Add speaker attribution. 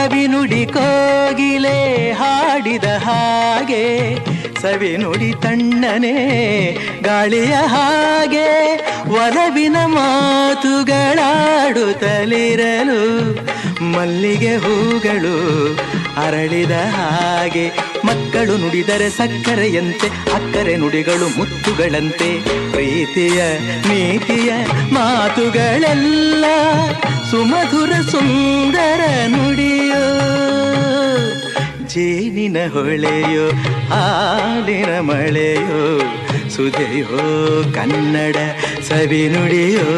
Speaker 1: ಕವಿನುಡಿ ಕೋಗಿಲೆ ಹಾಡಿದ ಹಾಗೆ ಸವಿನುಡಿ ತಣ್ಣನೆ ಗಾಳಿಯ ಹಾಗೆ ಒಲವಿನ ಮಾತುಗಳಾಡುತ್ತಲಿರಲು ಮಲ್ಲಿಗೆ ಹೂಗಳು ಅರಳಿದ ಹಾಗೆ ಮಕ್ಕಳು ನುಡಿದರೆ ಸಕ್ಕರೆಯಂತೆ ಅಕ್ಕರೆ ನುಡಿಗಳು ಮುತ್ತುಗಳಂತೆ ಪ್ರೀತಿಯ ನೀತಿಯ ಮಾತುಗಳೆಲ್ಲ ಸುಮಧುರ ಸುಂದರ ನುಡಿಯೋ ಜೇನಿನ ಹೊಳೆಯೋ ಹಾಲಿನ ಮಳೆಯೋ ಸುಧೆಯೋ ಕನ್ನಡ ಸವಿ ನುಡಿಯೋ